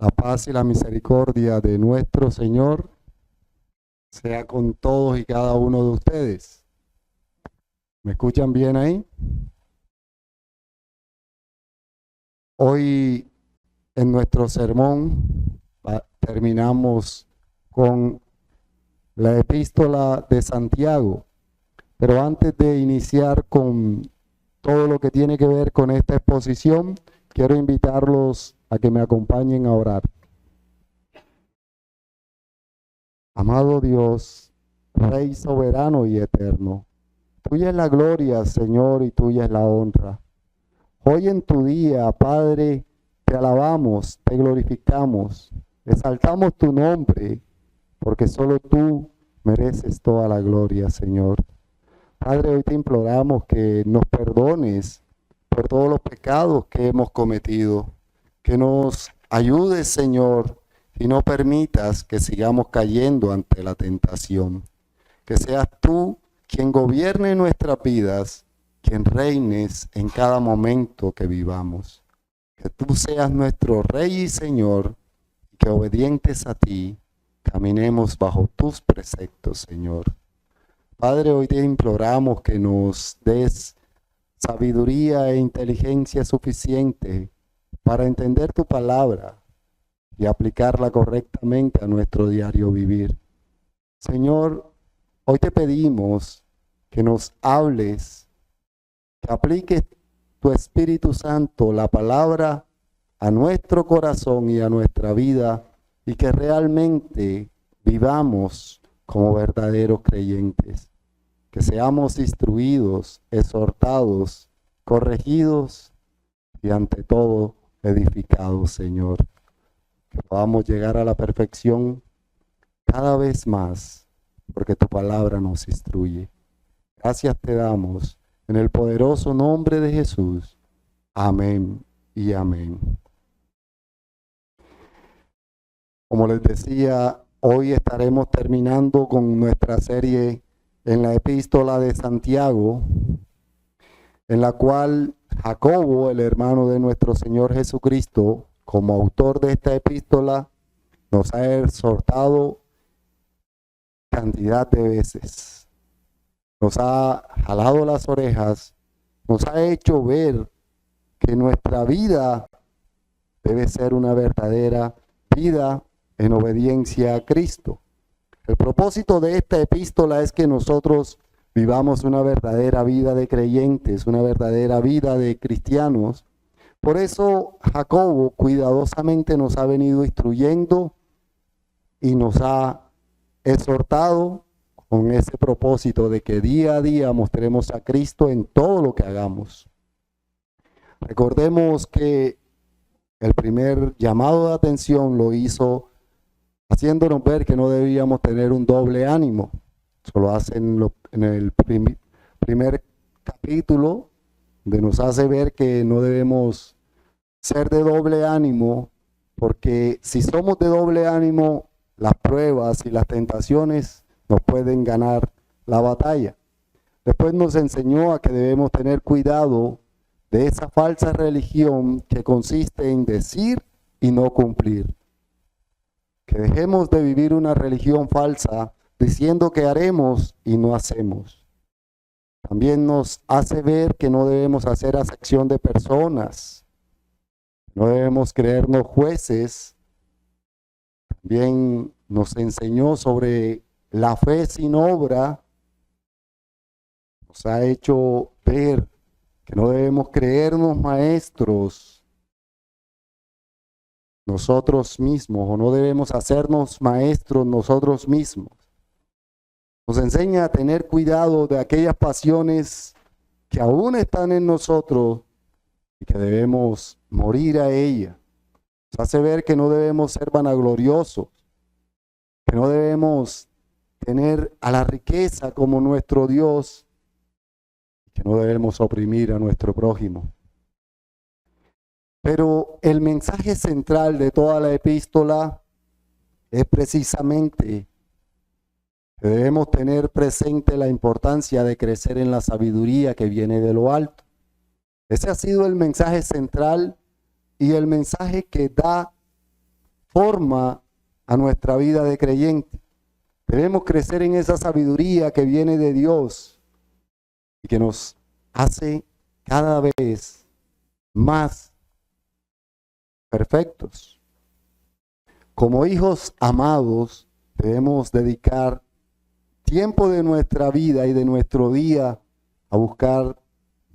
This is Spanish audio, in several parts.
La paz y la misericordia de nuestro Señor sea con todos y cada uno de ustedes. ¿Me escuchan bien ahí? Hoy en nuestro sermón terminamos con la epístola de Santiago, pero antes de iniciar con todo lo que tiene que ver con esta exposición, quiero invitarlos a que me acompañen a orar. Amado Dios, Rey soberano y eterno, tuya es la gloria, Señor, y tuya es la honra. Hoy en tu día, Padre, te alabamos, te glorificamos, exaltamos tu nombre, porque solo tú mereces toda la gloria, Señor. Padre, hoy te imploramos que nos perdones por todos los pecados que hemos cometido, que nos ayudes, Señor, y no permitas que sigamos cayendo ante la tentación. Que seas tú quien gobierne nuestras vidas, quien reines en cada momento que vivamos. Que tú seas nuestro Rey y Señor, y que obedientes a ti, caminemos bajo tus preceptos, Señor. Padre, hoy te imploramos que nos des sabiduría e inteligencia suficiente para entender tu palabra y aplicarla correctamente a nuestro diario vivir. Señor, hoy te pedimos que nos hables, que apliques tu Espíritu Santo, la palabra, a nuestro corazón y a nuestra vida, y que realmente vivamos como verdaderos creyentes, que seamos instruidos, exhortados, corregidos y ante todo edificados, Señor. Que podamos llegar a la perfección cada vez más, porque tu palabra nos instruye. Gracias te damos en el poderoso nombre de Jesús. Amén y amén. Como les decía, hoy estaremos terminando con nuestra serie en la epístola de Santiago, en la cual Jacobo, el hermano de nuestro Señor Jesucristo, como autor de esta epístola, nos ha exhortado cantidad de veces. Nos ha jalado las orejas, nos ha hecho ver que nuestra vida debe ser una verdadera vida en obediencia a Cristo. El propósito de esta epístola es que nosotros vivamos una verdadera vida de creyentes, una verdadera vida de cristianos. Por eso Jacobo cuidadosamente nos ha venido instruyendo y nos ha exhortado con ese propósito de que día a día mostremos a Cristo en todo lo que hagamos. Recordemos que el primer llamado de atención lo hizo haciéndonos ver que no debíamos tener un doble ánimo. Eso lo hace en el primer capítulo, donde nos hace ver que no debemos ser de doble ánimo, porque si somos de doble ánimo, las pruebas y las tentaciones nos pueden ganar la batalla. Después nos enseñó a que debemos tener cuidado de esa falsa religión que consiste en decir y no cumplir. Que dejemos de vivir una religión falsa diciendo que haremos y no hacemos. También nos hace ver que no debemos hacer acepción de personas. No debemos creernos jueces. También nos enseñó sobre la fe sin obra. Nos ha hecho ver que no debemos creernos maestros nosotros mismos, o no debemos hacernos maestros nosotros mismos. Nos enseña a tener cuidado de aquellas pasiones que aún están en nosotros y que debemos morir a ellas. Nos hace ver que no debemos ser vanagloriosos, que no debemos tener a la riqueza como nuestro Dios, que no debemos oprimir a nuestro prójimo. Pero el mensaje central de toda la epístola es precisamente que debemos tener presente la importancia de crecer en la sabiduría que viene de lo alto. Ese ha sido el mensaje central y el mensaje que da forma a nuestra vida de creyente. Debemos crecer en esa sabiduría que viene de Dios y que nos hace cada vez más perfectos. Como hijos amados, debemos dedicar tiempo de nuestra vida y de nuestro día a buscar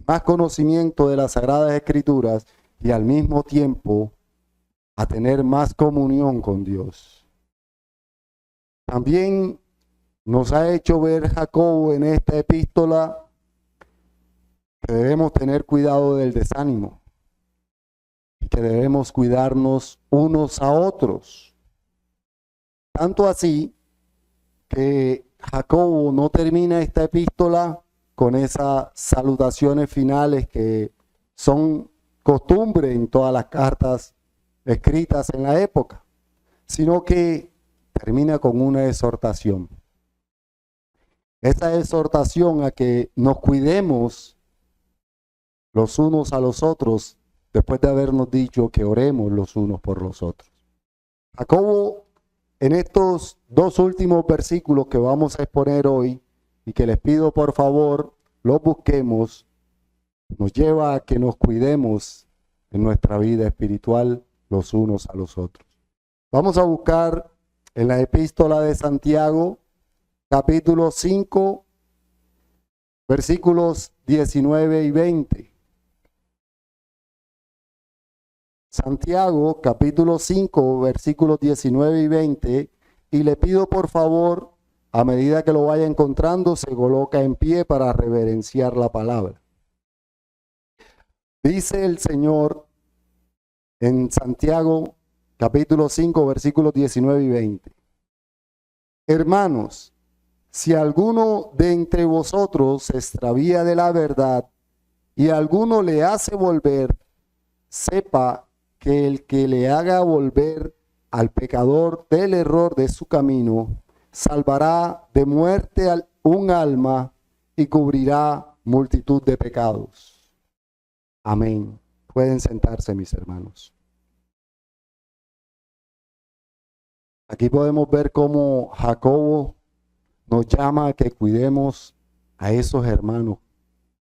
más conocimiento de las Sagradas Escrituras y al mismo tiempo a tener más comunión con Dios. También nos ha hecho ver Jacobo en esta epístola que debemos tener cuidado del desánimo y que debemos cuidarnos unos a otros. Tanto así que Jacobo no termina esta epístola con esas salutaciones finales que son costumbre en todas las cartas escritas en la época, sino que termina con una exhortación. Esa exhortación a que nos cuidemos los unos a los otros, después de habernos dicho que oremos los unos por los otros. Jacobo, en estos dos últimos versículos que vamos a exponer hoy, y que les pido por favor los busquemos, nos lleva a que nos cuidemos en nuestra vida espiritual los unos a los otros. Vamos a buscar en la epístola de Santiago, capítulo 5, versículos 19 y 20. Santiago, capítulo 5, versículos 19 y 20. Y le pido por favor, a medida que lo vaya encontrando, se coloca en pie para reverenciar la palabra. Dice el Señor en Santiago, capítulo 5, versículos 19 y 20. Hermanos, si alguno de entre vosotros se extravía de la verdad y alguno le hace volver, sepa que el que le haga volver al pecador del error de su camino, salvará de muerte un alma y cubrirá multitud de pecados. Amén. Pueden sentarse, mis hermanos. Aquí podemos ver cómo Jacobo nos llama a que cuidemos a esos hermanos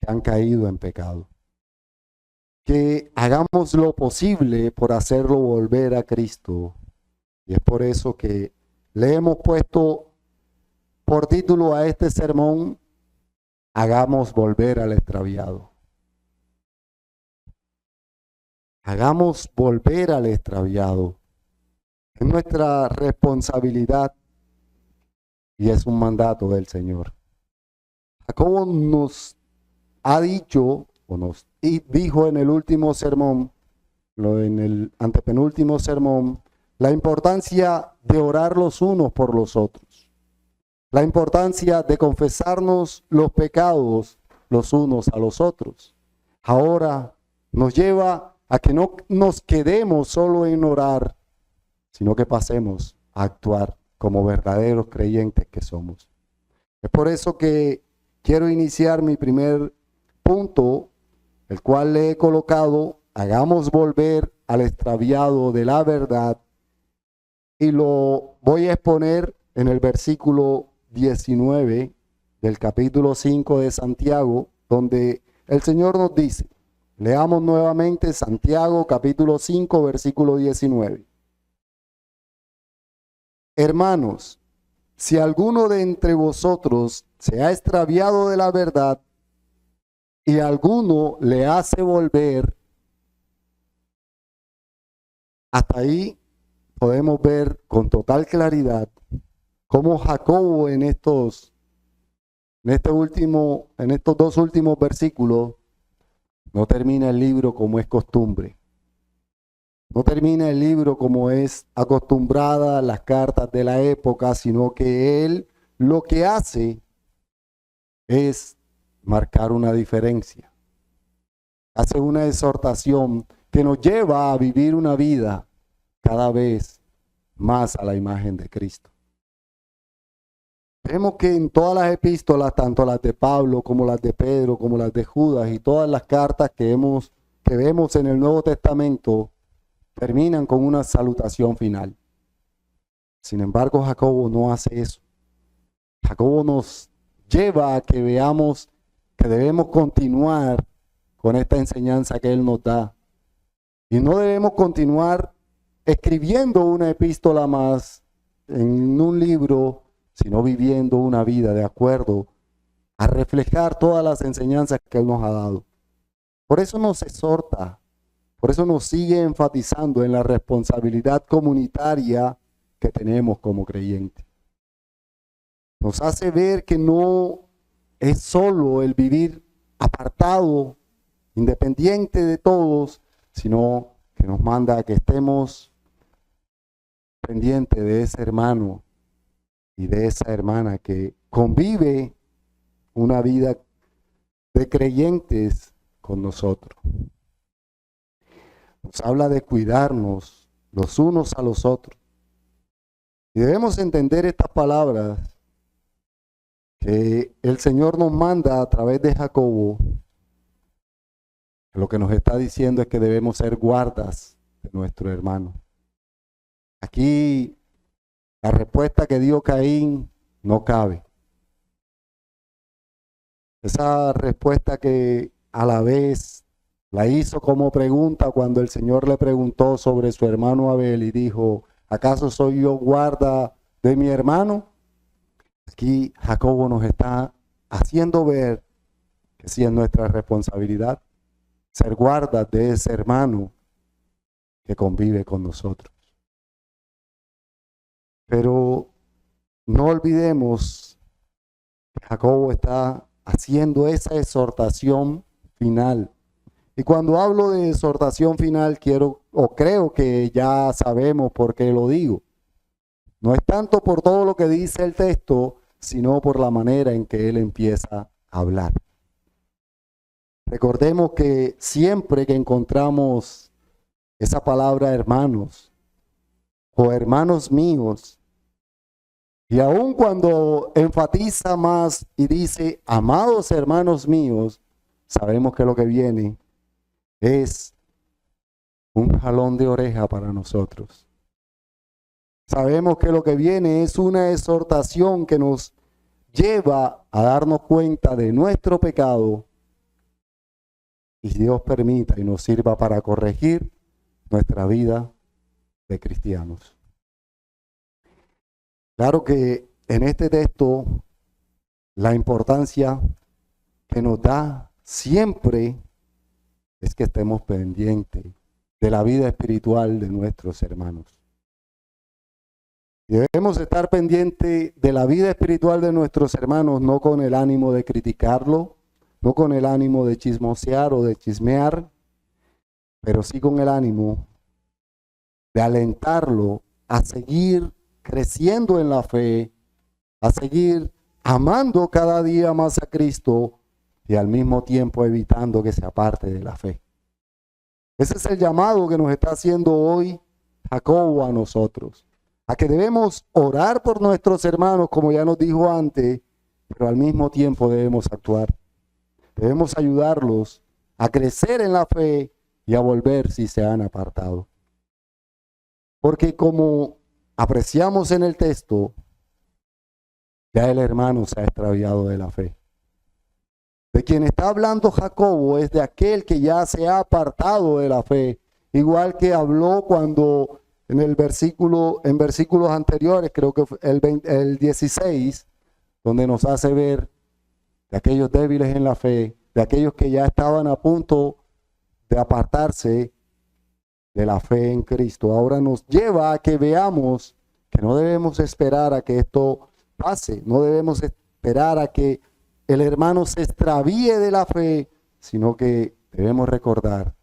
que han caído en pecado. Que hagamos lo posible por hacerlo volver a Cristo. Y es por eso que le hemos puesto por título a este sermón, hagamos volver al extraviado. Hagamos volver al extraviado. Es nuestra responsabilidad y es un mandato del Señor. Jacobo nos ha dicho, o nos dijo en el último sermón, en el antepenúltimo sermón, la importancia de orar los unos por los otros. La importancia de confesarnos los pecados los unos a los otros. Ahora nos lleva a que no nos quedemos solo en orar, sino que pasemos a actuar como verdaderos creyentes que somos. Es por eso que quiero iniciar mi primer punto, el cual le he colocado, hagamos volver al extraviado de la verdad, y lo voy a exponer en el versículo 19 del capítulo 5 de Santiago, donde el Señor nos dice, leamos nuevamente Santiago capítulo 5 versículo 19. Hermanos, si alguno de entre vosotros se ha extraviado de la verdad y alguno le hace volver, hasta ahí podemos ver con total claridad cómo Jacobo en estos dos últimos versículos no termina el libro como es costumbre. No termina el libro como es acostumbrada las cartas de la época, sino que él lo que hace es marcar una diferencia. Hace una exhortación que nos lleva a vivir una vida cada vez más a la imagen de Cristo. Vemos que en todas las epístolas, tanto las de Pablo como las de Pedro, como las de Judas y todas las cartas que vemos en el Nuevo Testamento, terminan con una salutación final. Sin embargo, Jacobo no hace eso. Jacobo nos lleva a que veamos que debemos continuar con esta enseñanza que él nos da. Y no debemos continuar escribiendo una epístola más en un libro, sino viviendo una vida de acuerdo a reflejar todas las enseñanzas que él nos ha dado. Por eso nos exhorta, por eso nos sigue enfatizando en la responsabilidad comunitaria que tenemos como creyentes. Nos hace ver que no es solo el vivir apartado, independiente de todos, sino que nos manda a que estemos pendientes de ese hermano y de esa hermana que convive una vida de creyentes con nosotros. Nos habla de cuidarnos los unos a los otros. Y debemos entender estas palabras que el Señor nos manda a través de Jacobo. Lo que nos está diciendo es que debemos ser guardas de nuestro hermano. Aquí la respuesta que dio Caín no cabe. Esa respuesta que a la vez la hizo como pregunta cuando el Señor le preguntó sobre su hermano Abel y dijo, ¿acaso soy yo guarda de mi hermano? Aquí Jacobo nos está haciendo ver que sí es nuestra responsabilidad ser guardas de ese hermano que convive con nosotros. Pero no olvidemos que Jacobo está haciendo esa exhortación final. Y cuando hablo de exhortación final, creo que ya sabemos por qué lo digo. No es tanto por todo lo que dice el texto, sino por la manera en que él empieza a hablar. Recordemos que siempre que encontramos esa palabra hermanos o hermanos míos, y aun cuando enfatiza más y dice amados hermanos míos, sabemos que lo que viene es un jalón de oreja para nosotros. Sabemos que lo que viene es una exhortación que nos lleva a darnos cuenta de nuestro pecado y Dios permita y nos sirva para corregir nuestra vida de cristianos. Claro que en este texto la importancia que nos da siempre es que estemos pendientes de la vida espiritual de nuestros hermanos. Y debemos estar pendientes de la vida espiritual de nuestros hermanos, no con el ánimo de criticarlo, no con el ánimo de chismosear o de chismear, pero sí con el ánimo de alentarlo a seguir creciendo en la fe, a seguir amando cada día más a Cristo y al mismo tiempo evitando que se aparte de la fe. Ese es el llamado que nos está haciendo hoy Jacobo a nosotros, a que debemos orar por nuestros hermanos, como ya nos dijo antes, pero al mismo tiempo debemos actuar. Debemos ayudarlos a crecer en la fe y a volver si se han apartado. Porque como apreciamos en el texto, ya el hermano se ha extraviado de la fe. De quien está hablando Jacobo es de aquel que ya se ha apartado de la fe, igual que habló cuando en versículos anteriores, creo que fue el 16, donde nos hace ver de aquellos débiles en la fe, de aquellos que ya estaban a punto de apartarse de la fe en Cristo. Ahora nos lleva a que veamos que no debemos esperar a que esto pase, no debemos esperar a que el hermano se extravíe de la fe, sino que debemos recordar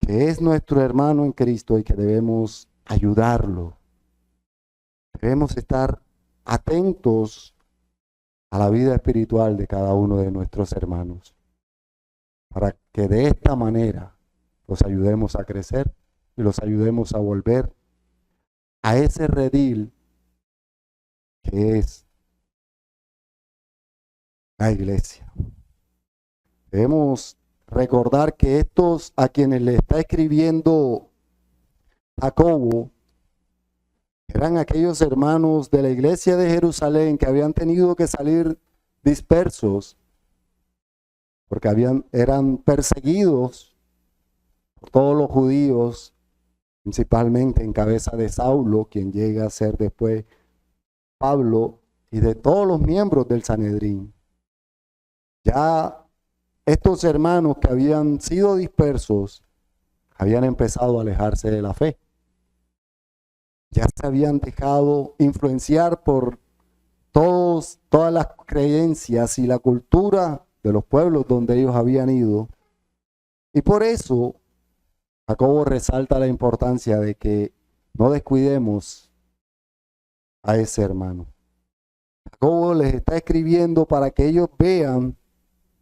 que es nuestro hermano en Cristo y que debemos ayudarlo. Debemos estar atentos a la vida espiritual de cada uno de nuestros hermanos, para que de esta manera los ayudemos a crecer y los ayudemos a volver a ese redil que es la iglesia. Debemos recordar que estos a quienes le está escribiendo Jacobo Eran aquellos hermanos de la iglesia de Jerusalén que habían tenido que salir dispersos porque eran perseguidos por todos los judíos, principalmente en cabeza de Saulo, quien llega a ser después Pablo, y de todos los miembros del Sanedrín. Ya estos hermanos que habían sido dispersos habían empezado a alejarse de la fe. Ya se habían dejado influenciar por todas las creencias y la cultura de los pueblos donde ellos habían ido. Y por eso Jacobo resalta la importancia de que no descuidemos a ese hermano. Jacobo les está escribiendo para que ellos vean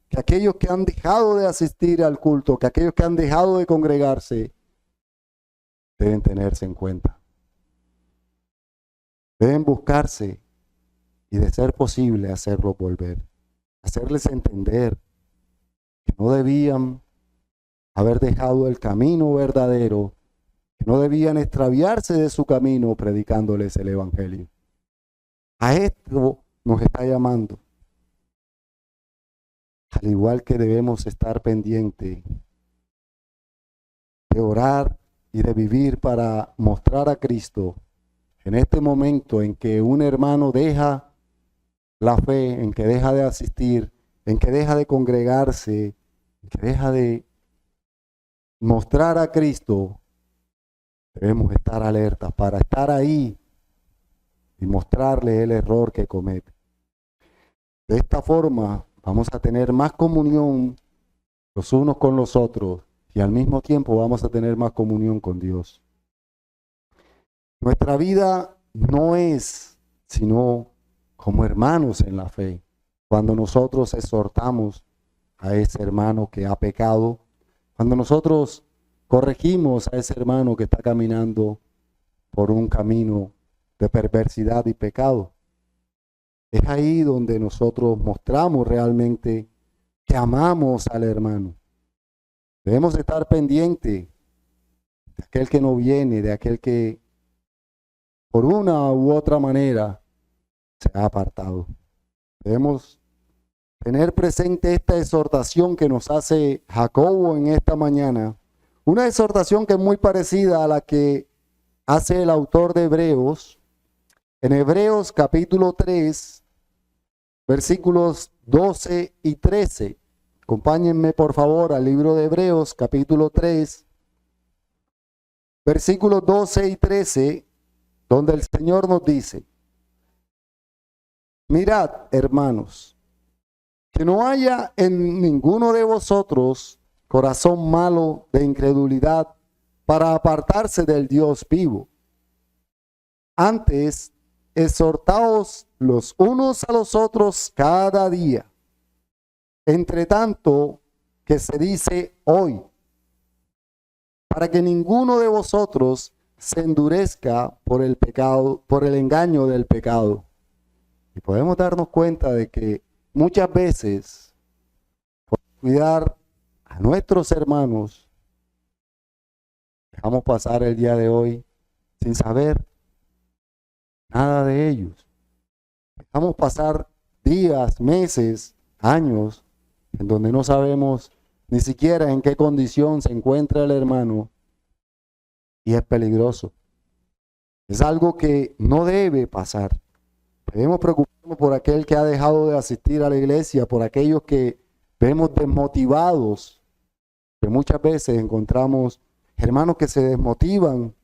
que aquellos que han dejado de asistir al culto, que aquellos que han dejado de congregarse, deben tenerse en cuenta. Deben buscarse y, de ser posible, hacerlos volver. Hacerles entender que no debían haber dejado el camino verdadero, que no debían extraviarse de su camino predicándoles el evangelio. A esto nos está llamando. Al igual que debemos estar pendientes de orar y de vivir para mostrar a Cristo en este momento en que un hermano deja la fe, en que deja de asistir, en que deja de congregarse, en que deja de mostrar a Cristo, debemos estar alertas para estar ahí y mostrarle el error que comete. De esta forma vamos a tener más comunión los unos con los otros y al mismo tiempo vamos a tener más comunión con Dios. Nuestra vida no es sino como hermanos en la fe. Cuando nosotros exhortamos a ese hermano que ha pecado, cuando nosotros corregimos a ese hermano que está caminando por un camino de perversidad y pecado, es ahí donde nosotros mostramos realmente que amamos al hermano. Debemos estar pendientes de aquel que no viene, de aquel que por una u otra manera se ha apartado. Debemos tener presente esta exhortación que nos hace Jacobo en esta mañana. Una exhortación que es muy parecida a la que hace el autor de Hebreos. En Hebreos capítulo 3, versículos 12 y 13. Acompáñenme por favor al libro de Hebreos capítulo 3, versículos 12 y 13, donde el Señor nos dice: mirad, hermanos, que no haya en ninguno de vosotros corazón malo de incredulidad para apartarse del Dios vivo. Antes, exhortaos los unos a los otros cada día, entre tanto que se dice hoy, para que ninguno de vosotros se endurezca por el pecado, por el engaño del pecado. Y podemos darnos cuenta de que muchas veces, por cuidar a nuestros hermanos, dejamos pasar el día de hoy sin saber nada de ellos. Dejamos pasar días, meses, años, en donde no sabemos ni siquiera en qué condición se encuentra el hermano, y es peligroso. Es algo que no debe pasar. Debemos preocuparnos por aquel que ha dejado de asistir a la iglesia, por aquellos que vemos desmotivados, que muchas veces encontramos hermanos que se desmotivan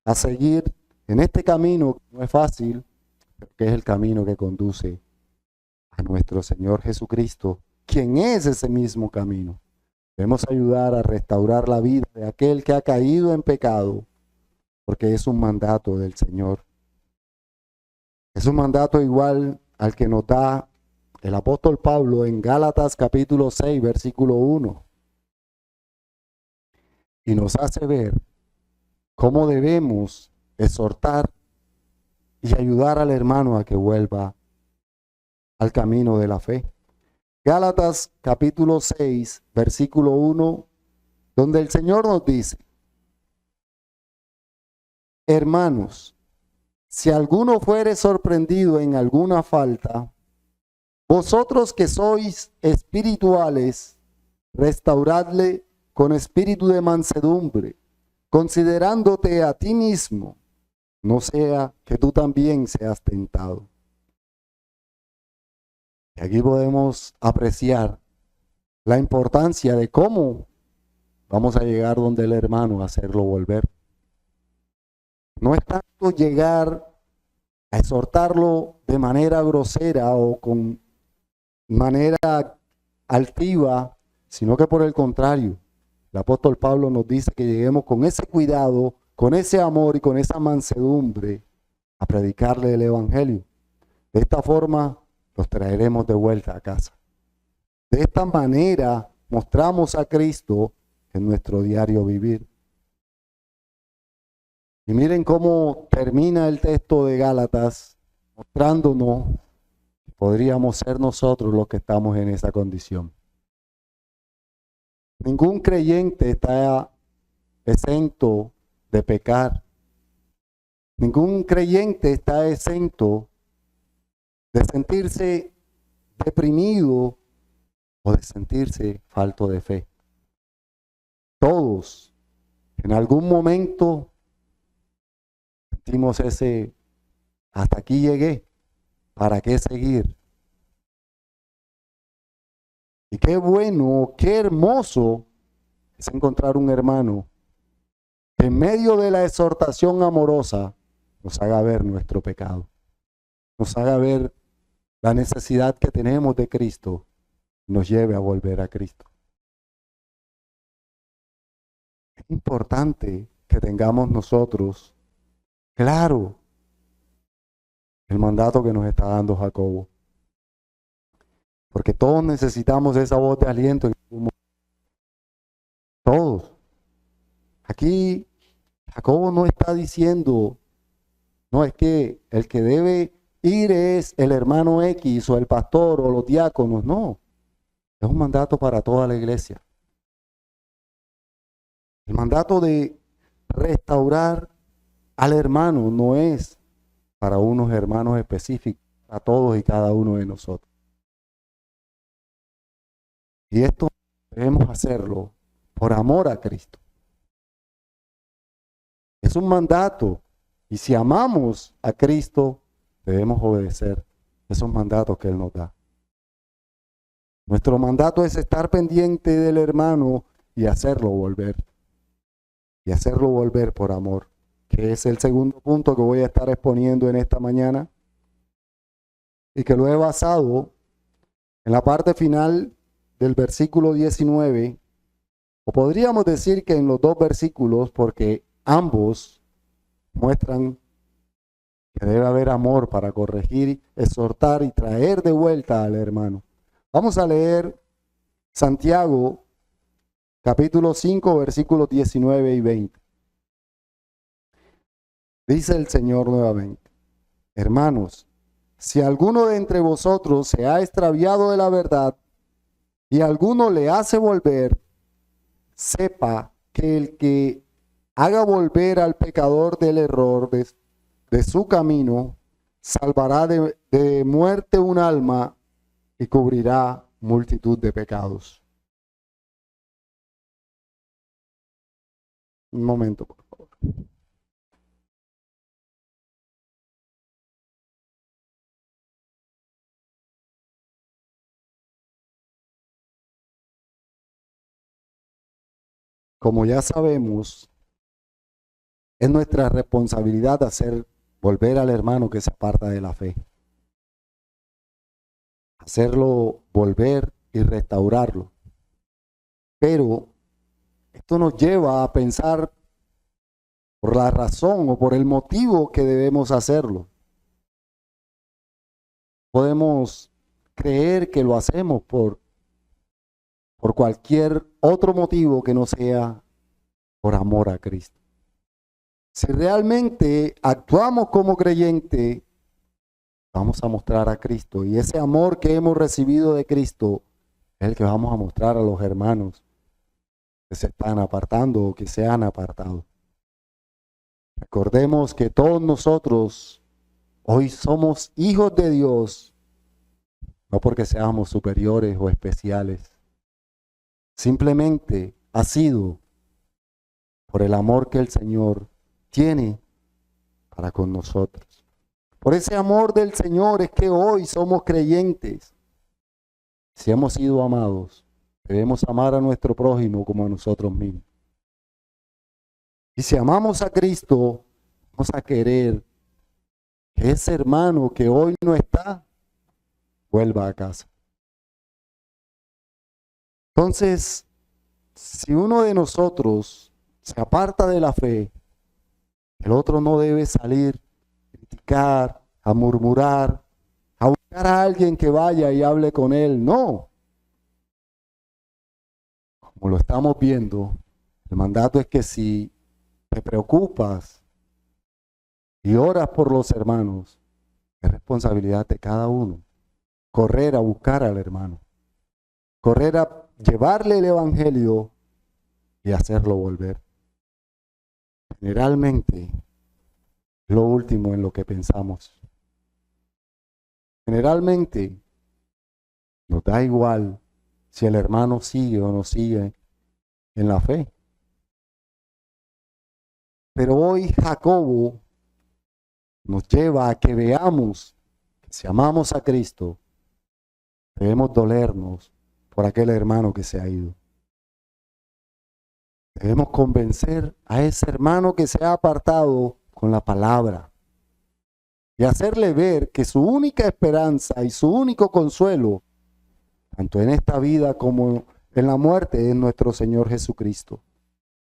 a seguir en este camino que no es fácil, pero que es el camino que conduce a nuestro Señor Jesucristo, quien es ese mismo camino. Debemos ayudar a restaurar la vida de aquel que ha caído en pecado, porque es un mandato del Señor. Es un mandato igual al que nos da el apóstol Pablo en Gálatas capítulo 6, versículo 1. Y nos hace ver cómo debemos exhortar y ayudar al hermano a que vuelva al camino de la fe. Gálatas capítulo 6, versículo 1, donde el Señor nos dice: hermanos, si alguno fuere sorprendido en alguna falta, vosotros que sois espirituales, restauradle con espíritu de mansedumbre, considerándote a ti mismo, no sea que tú también seas tentado. Y aquí podemos apreciar la importancia de cómo vamos a llegar donde el hermano a hacerlo volver. No es tanto llegar a exhortarlo de manera grosera o con manera altiva, sino que por el contrario, el apóstol Pablo nos dice que lleguemos con ese cuidado, con ese amor y con esa mansedumbre a predicarle el evangelio. De esta forma los traeremos de vuelta a casa. De esta manera mostramos a Cristo en nuestro diario vivir. Y miren cómo termina el texto de Gálatas mostrándonos que podríamos ser nosotros los que estamos en esa condición. Ningún creyente está exento de pecar. Ningún creyente está exento de sentirse deprimido o de sentirse falto de fe. Todos, en algún momento, sentimos ese, hasta aquí llegué, ¿para qué seguir? Y qué bueno, qué hermoso es encontrar un hermano que en medio de la exhortación amorosa nos haga ver nuestro pecado, nos haga ver la necesidad que tenemos de Cristo, nos lleve a volver a Cristo. Es importante que tengamos nosotros claro el mandato que nos está dando Jacobo. Porque todos necesitamos esa voz de aliento. Todos. Aquí Jacobo no está diciendo, no, es que el que debe ir es el hermano X o el pastor o los diáconos. No, es un mandato para toda la iglesia. El mandato de restaurar al hermano no es para unos hermanos específicos, para todos y cada uno de nosotros. Y esto debemos hacerlo por amor a Cristo. Es un mandato. Y si amamos a Cristo, debemos obedecer esos mandatos que Él nos da. Nuestro mandato es estar pendiente del hermano y hacerlo volver. Y hacerlo volver por amor, que es el segundo punto que voy a estar exponiendo en esta mañana. Y que lo he basado en la parte final del versículo 19, o podríamos decir que en los dos versículos, porque ambos muestran que debe haber amor para corregir, exhortar y traer de vuelta al hermano. Vamos a leer Santiago, capítulo 5, versículos 19 y 20. Dice el Señor nuevamente: hermanos, si alguno de entre vosotros se ha extraviado de la verdad y alguno le hace volver, sepa que el que haga volver al pecador del error de su camino, salvará de muerte un alma y cubrirá multitud de pecados. Un momento, por favor. Como ya sabemos, es nuestra responsabilidad hacer volver al hermano que se aparta de la fe. Hacerlo volver y restaurarlo. Pero esto nos lleva a pensar por la razón o por el motivo que debemos hacerlo. Podemos creer que lo hacemos por cualquier otro motivo que no sea por amor a Cristo. Si realmente actuamos como creyente, vamos a mostrar a Cristo. Y ese amor que hemos recibido de Cristo es el que vamos a mostrar a los hermanos que se están apartando o que se han apartado. Recordemos que todos nosotros Hoy somos hijos de Dios, no porque seamos superiores o especiales. Simplemente ha sido por el amor que el Señor tiene para con nosotros. Por ese amor del Señor es que hoy somos creyentes. Si hemos sido amados, debemos amar a nuestro prójimo como a nosotros mismos. Y si amamos a Cristo, vamos a querer que ese hermano que hoy no está, vuelva a casa. Entonces, si uno de nosotros se aparta de la fe, el otro no debe salir a criticar, a murmurar, a buscar a alguien que vaya y hable con él. No. Como lo estamos viendo, el mandato es que si te preocupas y oras por los hermanos, es responsabilidad de cada uno. Correr a buscar al hermano. Correr a llevarle el evangelio y hacerlo volver. Generalmente, lo último en lo que pensamos. Generalmente, nos da igual si el hermano sigue o no sigue en la fe. Pero hoy Jacobo nos lleva a que veamos que si amamos a Cristo, debemos dolernos por aquel hermano que se ha ido. Debemos convencer a ese hermano que se ha apartado con la palabra y hacerle ver que su única esperanza y su único consuelo, tanto en esta vida como en la muerte, es nuestro Señor Jesucristo.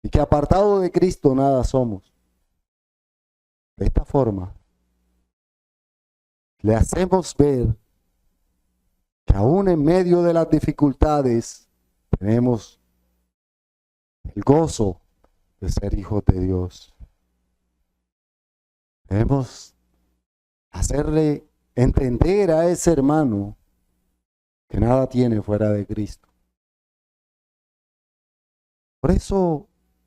Y que apartado de Cristo nada somos. De esta forma, le hacemos ver que aún en medio de las dificultades tenemos el gozo de ser hijos de Dios. Debemos hacerle entender a ese hermano que nada tiene fuera de Cristo. Por eso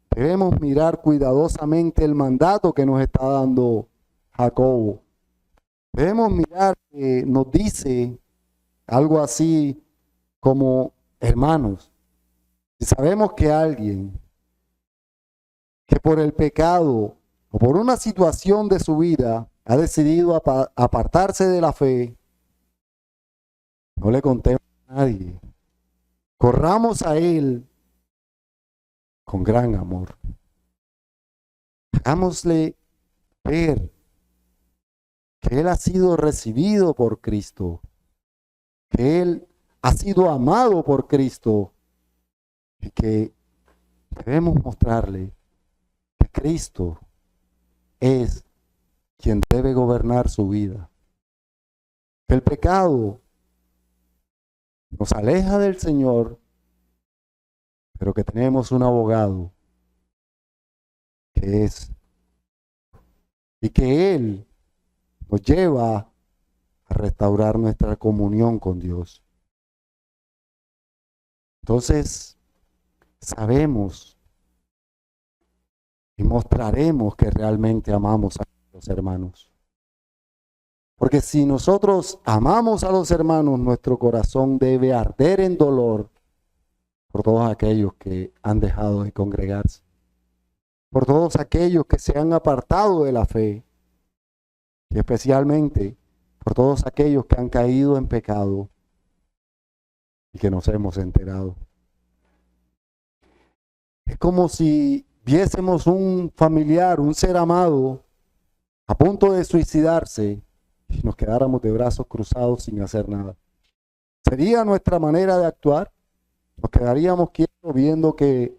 debemos mirar cuidadosamente el mandato que nos está dando Jacobo. Debemos mirar que nos dice algo así como: hermanos, si sabemos que alguien que por el pecado o por una situación de su vida ha decidido apartarse de la fe, no le contemos a nadie. Corramos a él con gran amor. Hagámosle ver que él ha sido recibido por Cristo, que él ha sido amado por Cristo y que debemos mostrarle que Cristo es quien debe gobernar su vida. Que el pecado nos aleja del Señor, pero que tenemos un abogado que es, y que Él nos lleva a restaurar nuestra comunión con Dios. Entonces, sabemos y mostraremos que realmente amamos a los hermanos. Porque si nosotros amamos a los hermanos, nuestro corazón debe arder en dolor por todos aquellos que han dejado de congregarse, por todos aquellos que se han apartado de la fe, y especialmente por todos aquellos que han caído en pecado y que nos hemos enterado. Es como si viésemos un familiar, un ser amado, a punto de suicidarse y nos quedáramos de brazos cruzados sin hacer nada. ¿Sería nuestra manera de actuar? ¿Nos quedaríamos quietos viendo que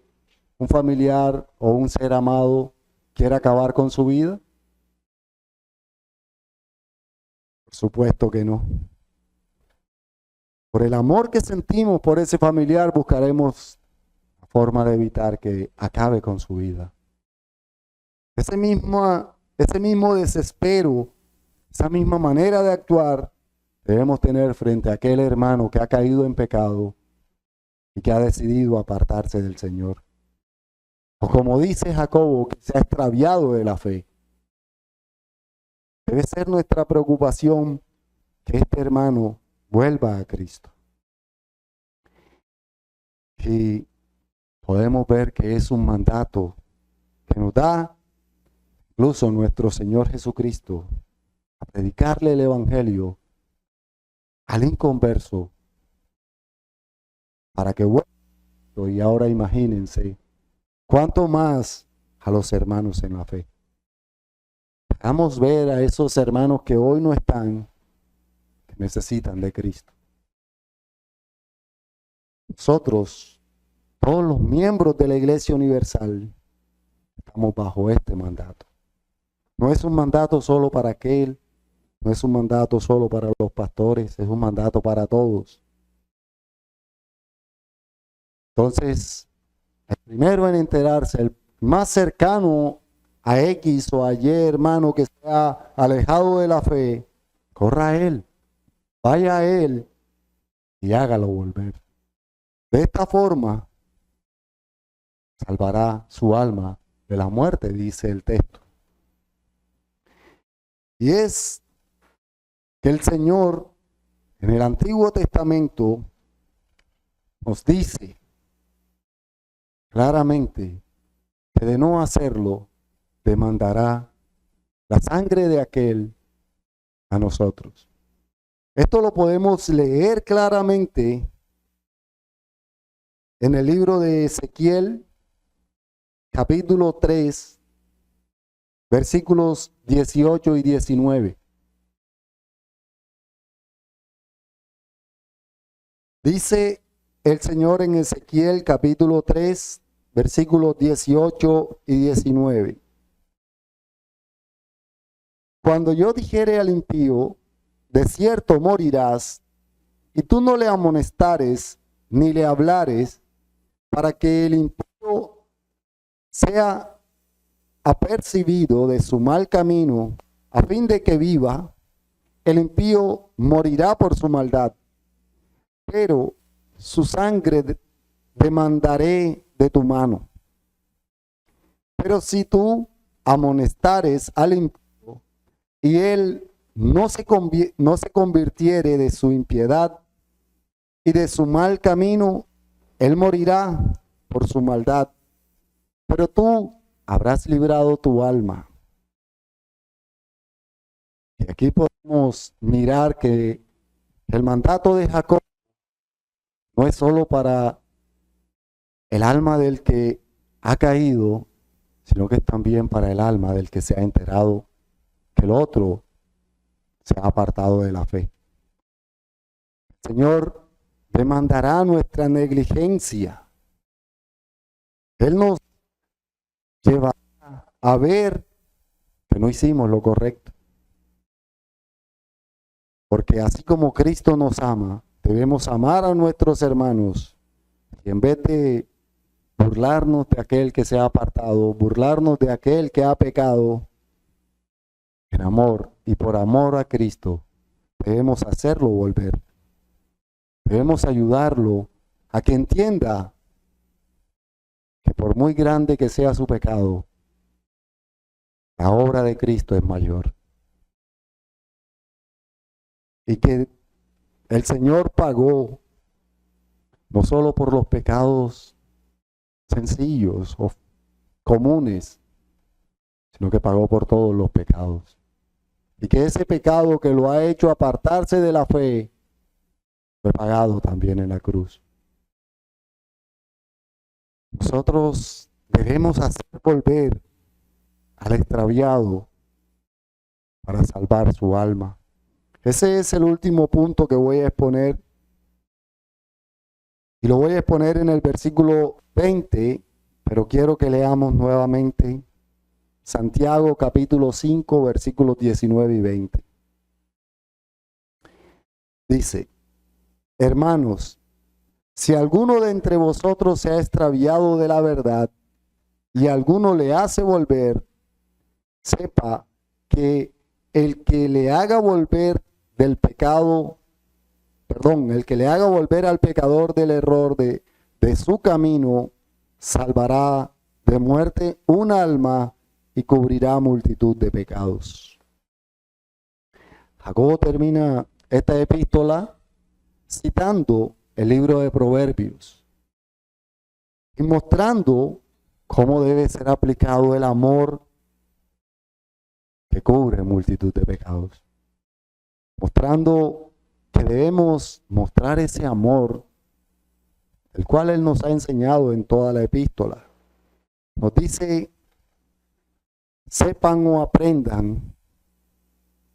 un familiar o un ser amado quiere acabar con su vida? Por supuesto que no. Por el amor que sentimos por ese familiar, buscaremos la forma de evitar que acabe con su vida. Ese mismo desespero, esa misma manera de actuar, debemos tener frente a aquel hermano que ha caído en pecado y que ha decidido apartarse del Señor. O como dice Jacobo, que se ha extraviado de la fe. Debe ser nuestra preocupación que este hermano vuelva a Cristo. Y podemos ver que es un mandato que nos da incluso nuestro Señor Jesucristo a predicarle el Evangelio al inconverso para que vuelva. Y ahora imagínense, cuánto más a los hermanos en la fe. Hagamos ver a esos hermanos que hoy no están, que necesitan de Cristo. Nosotros, todos los miembros de la Iglesia Universal, estamos bajo este mandato. No es un mandato solo para aquel, no es un mandato solo para los pastores, es un mandato para todos. Entonces, el primero en enterarse, el más cercano a X o a Y hermano que se ha alejado de la fe, corra a él, vaya a él y hágalo volver. De esta forma, salvará su alma de la muerte, dice el texto. Y es que el Señor en el Antiguo Testamento nos dice claramente que de no hacerlo, demandará la sangre de aquel a nosotros. Esto lo podemos leer claramente en el libro de Ezequiel, capítulo 3, versículos 18 y 19. Dice el Señor en Ezequiel, capítulo 3, versículos 18 y 19. Cuando yo dijere al impío, de cierto morirás, y tú no le amonestares ni le hablares, para que el impío sea apercibido de su mal camino, a fin de que viva, el impío morirá por su maldad, pero su sangre demandaré de tu mano. Pero si tú amonestares al impío, y él no se convirtiere de su impiedad y de su mal camino, él morirá por su maldad, pero tú habrás librado tu alma. Y aquí podemos mirar que el mandato de Jacob no es solo para el alma del que ha caído, sino que es también para el alma del que se ha enterado que el otro se ha apartado de la fe. El Señor demandará nuestra negligencia. Él nos llevará a ver que no hicimos lo correcto. Porque así como Cristo nos ama, debemos amar a nuestros hermanos. Y en vez de burlarnos de aquel que se ha apartado, burlarnos de aquel que ha pecado, en amor y por amor a Cristo, debemos hacerlo volver. Debemos ayudarlo a que entienda que por muy grande que sea su pecado, la obra de Cristo es mayor. Y que el Señor pagó no solo por los pecados sencillos o comunes, sino que pagó por todos los pecados. Y que ese pecado que lo ha hecho apartarse de la fe, fue pagado también en la cruz. Nosotros debemos hacer volver al extraviado para salvar su alma. Ese es el último punto que voy a exponer. Y lo voy a exponer en el versículo 20, pero quiero que leamos nuevamente Santiago capítulo 5, versículos 19 y 20. Dice: hermanos, si alguno de entre vosotros se ha extraviado de la verdad y alguno le hace volver, sepa que el que le haga volver del pecado, el que le haga volver al pecador del error de su camino, salvará de muerte un alma y cubrirá multitud de pecados. Jacobo termina esta epístola citando el libro de Proverbios y mostrando cómo debe ser aplicado el amor que cubre multitud de pecados. Mostrando que debemos mostrar ese amor, el cual Él nos ha enseñado en toda la epístola. Nos dice, sepan o aprendan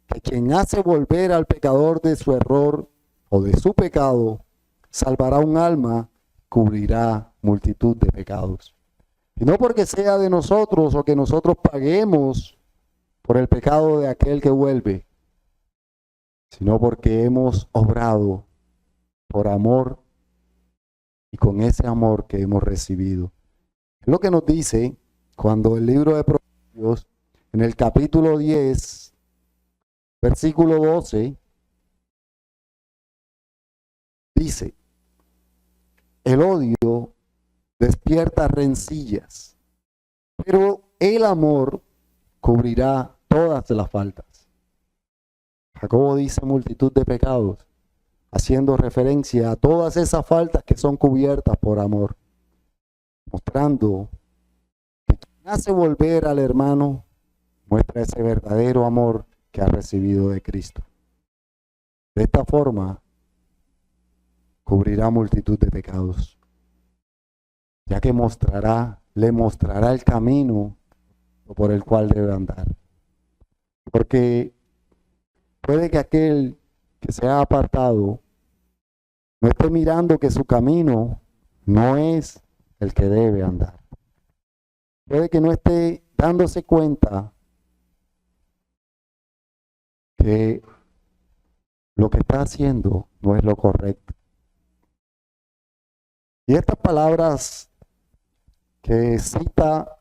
que quien hace volver al pecador de su error o de su pecado, salvará un alma, cubrirá multitud de pecados. Y no porque sea de nosotros o que nosotros paguemos por el pecado de aquel que vuelve, sino porque hemos obrado por amor y con ese amor que hemos recibido. Es lo que nos dice cuando el libro de Proverbios, en el capítulo 10, versículo 12, dice, el odio despierta rencillas, pero el amor cubrirá todas las faltas. Jacobo dice multitud de pecados, haciendo referencia a todas esas faltas que son cubiertas por amor, mostrando que quien hace volver al hermano muestra ese verdadero amor que ha recibido de Cristo. De esta forma, cubrirá multitud de pecados, ya que le mostrará el camino por el cual debe andar. Porque puede que aquel que se ha apartado no esté mirando que su camino no es el que debe andar. Puede que no esté dándose cuenta que lo que está haciendo no es lo correcto. Y estas palabras que cita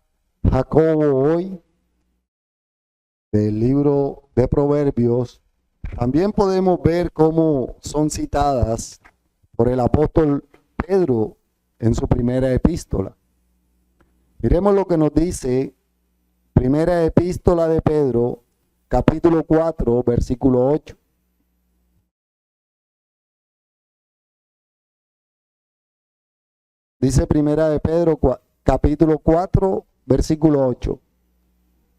Jacobo hoy del libro de Proverbios, también podemos ver cómo son citadas por el apóstol Pedro en su primera epístola. Miremos lo que nos dice primera epístola de Pedro, capítulo 4, versículo 8. Dice primera de Pedro, capítulo 4, versículo 8.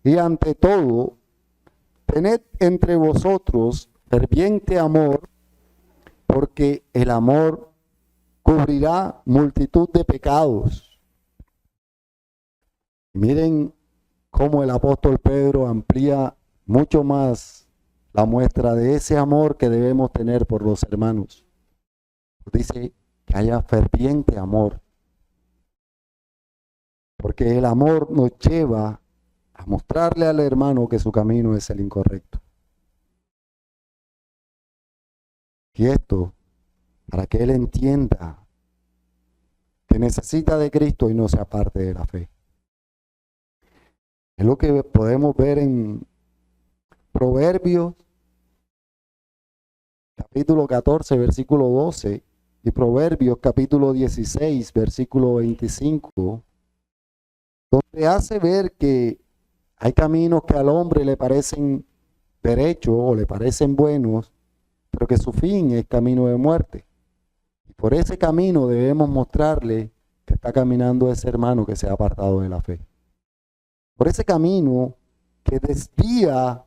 Y ante todo, tened entre vosotros ferviente amor, porque el amor cubrirá multitud de pecados. Miren cómo el apóstol Pedro amplía mucho más la muestra de ese amor que debemos tener por los hermanos. Dice que haya ferviente amor, porque el amor nos lleva a mostrarle al hermano que su camino es el incorrecto. Y esto para que él entienda que necesita de Cristo y no se aparte de la fe. Es lo que podemos ver en Proverbios, capítulo 14, versículo 12, y Proverbios, capítulo 16, versículo 25, donde hace ver que hay caminos que al hombre le parecen derechos o le parecen buenos, pero que su fin es camino de muerte. Y por ese camino debemos mostrarle que está caminando ese hermano que se ha apartado de la fe. Por ese camino que desvía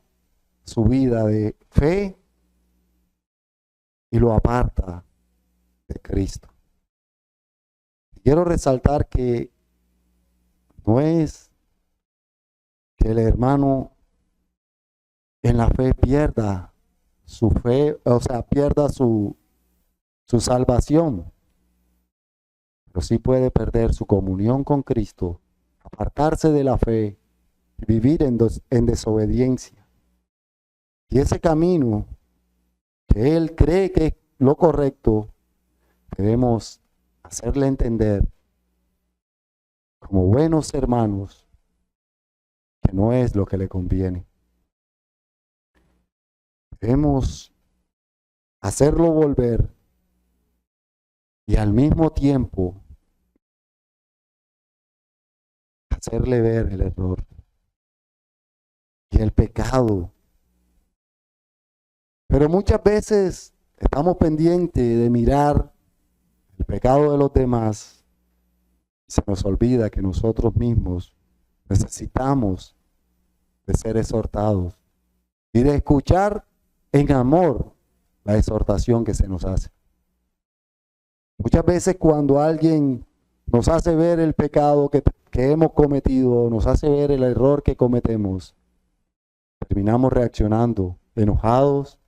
su vida de fe y lo aparta de Cristo. Quiero resaltar que no es que el hermano en la fe pierda su fe, o sea, pierda su salvación, pero sí puede perder su comunión con Cristo, apartarse de la fe y vivir en desobediencia. Y ese camino que él cree que es lo correcto, debemos hacerle entender como buenos hermanos que no es lo que le conviene. Debemos hacerlo volver y al mismo tiempo hacerle ver el error y el pecado Pero muchas veces estamos pendientes de mirar el pecado de los demás y se nos olvida que nosotros mismos necesitamos de ser exhortados y de escuchar en amor la exhortación que se nos hace. Muchas veces cuando alguien nos hace ver el pecado que hemos cometido, nos hace ver el error que cometemos, terminamos reaccionando enojados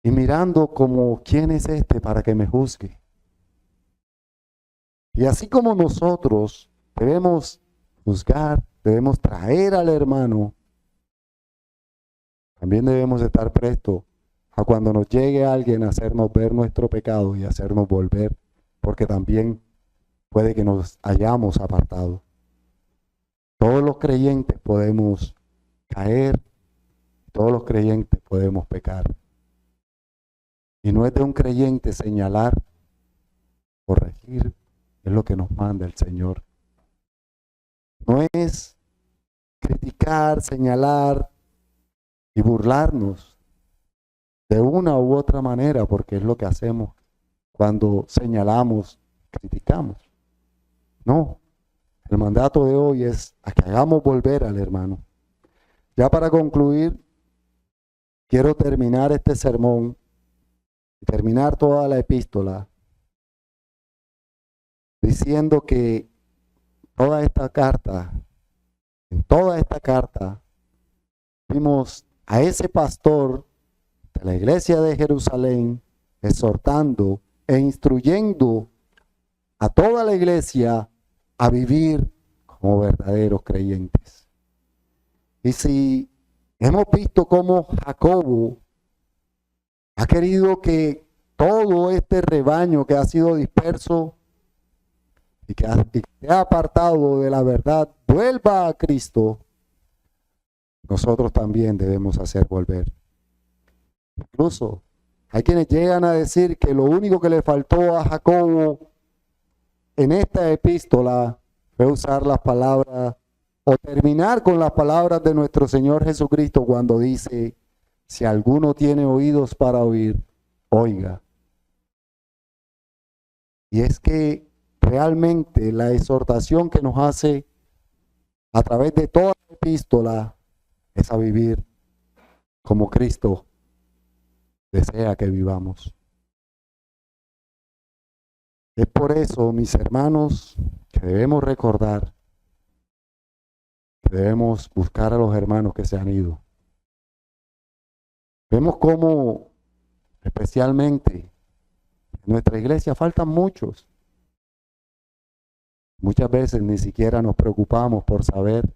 y mirando como ¿quién es este para que me juzgue? Y así como nosotros debemos juzgar, debemos traer al hermano, también debemos estar prestos a cuando nos llegue alguien a hacernos ver nuestro pecado y hacernos volver, porque también puede que nos hayamos apartado. Todos los creyentes podemos caer, todos los creyentes podemos pecar. Y no es de un creyente señalar, corregir, es lo que nos manda el Señor. No es criticar, señalar y burlarnos de una u otra manera, porque es lo que hacemos cuando señalamos, criticamos. No, el mandato de hoy es a que hagamos volver al hermano. Ya para concluir, quiero terminar este sermón y terminar toda la epístola diciendo que toda esta carta, en toda esta carta, vimos a ese pastor de la iglesia de Jerusalén exhortando e instruyendo a toda la iglesia a vivir como verdaderos creyentes. Y si hemos visto cómo Jacobo ha querido que todo este rebaño que ha sido disperso y que se ha apartado de la verdad vuelva a Cristo, nosotros también debemos hacer volver. Incluso hay quienes llegan a decir que lo único que le faltó a Jacobo en esta epístola fue usar las palabras o terminar con las palabras de nuestro Señor Jesucristo cuando dice, si alguno tiene oídos para oír, oiga. Y es que realmente la exhortación que nos hace a través de toda la epístola es a vivir como Cristo desea que vivamos. Es por eso, mis hermanos, que debemos recordar, que debemos buscar a los hermanos que se han ido. Vemos cómo, especialmente en nuestra iglesia, faltan muchos. Muchas veces ni siquiera nos preocupamos por saber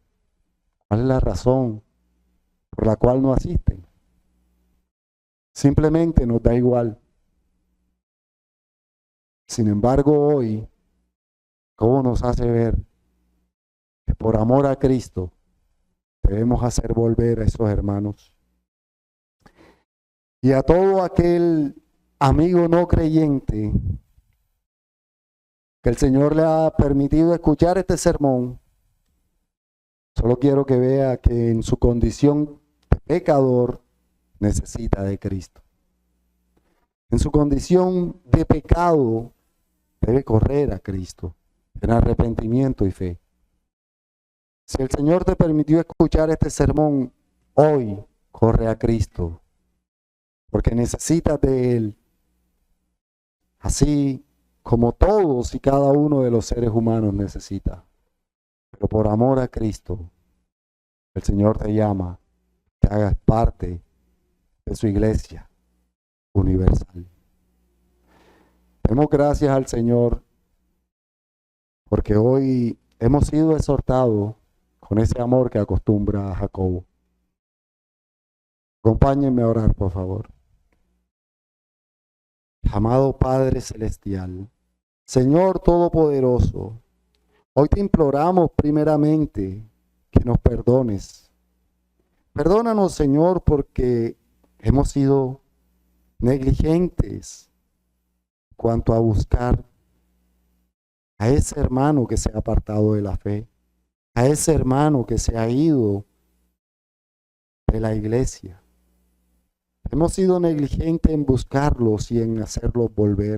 cuál es la razón por la cual no asisten. Simplemente nos da igual. Sin embargo, hoy, ¿cómo nos hace ver que por amor a Cristo debemos hacer volver a esos hermanos? Y a todo aquel amigo no creyente que el Señor le ha permitido escuchar este sermón, solo quiero que vea que en su condición de pecador necesita de Cristo. En su condición de pecado debe correr a Cristo en arrepentimiento y fe. Si el Señor te permitió escuchar este sermón, hoy corre a Cristo, porque necesitas de Él, así como todos y cada uno de los seres humanos necesita. Pero por amor a Cristo, el Señor te llama que hagas parte de su iglesia universal. Demos gracias al Señor porque hoy hemos sido exhortados con ese amor que acostumbra a Jacobo. Acompáñenme a orar, por favor. Amado Padre Celestial, Señor Todopoderoso, hoy te imploramos primeramente que nos perdones. Perdónanos, Señor, porque hemos sido negligentes en cuanto a buscar a ese hermano que se ha apartado de la fe, a ese hermano que se ha ido de la iglesia. Hemos sido negligentes en buscarlos y en hacerlos volver.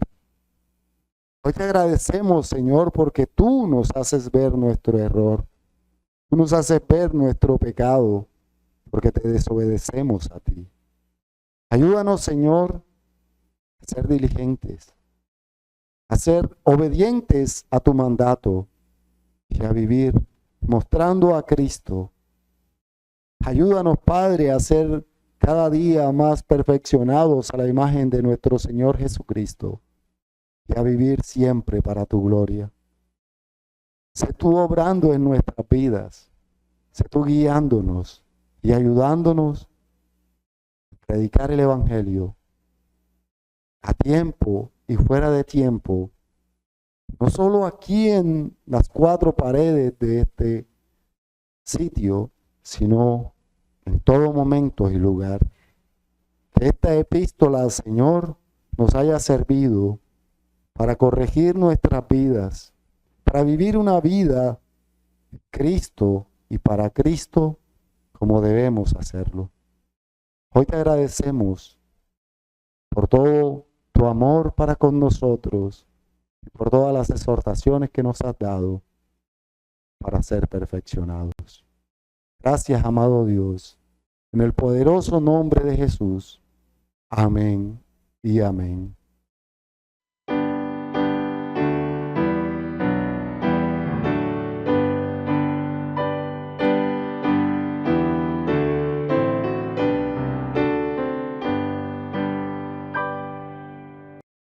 Hoy te agradecemos, Señor, porque tú nos haces ver nuestro error. Tú nos haces ver nuestro pecado, porque te desobedecemos a ti. Ayúdanos, Señor, a ser diligentes, a ser obedientes a tu mandato y a vivir mostrando a Cristo. Ayúdanos, Padre, a ser cada día más perfeccionados a la imagen de nuestro Señor Jesucristo y a vivir siempre para tu gloria. Sé tú obrando en nuestras vidas, sé tú guiándonos y ayudándonos a predicar el Evangelio a tiempo y fuera de tiempo, no solo aquí en las cuatro paredes de este sitio, sino en todo momento y lugar. Que esta epístola, Señor, nos haya servido para corregir nuestras vidas, para vivir una vida en Cristo y para Cristo como debemos hacerlo. Hoy te agradecemos por todo tu amor para con nosotros y por todas las exhortaciones que nos has dado para ser perfeccionados. Gracias, amado Dios, en el poderoso nombre de Jesús. Amén y amén.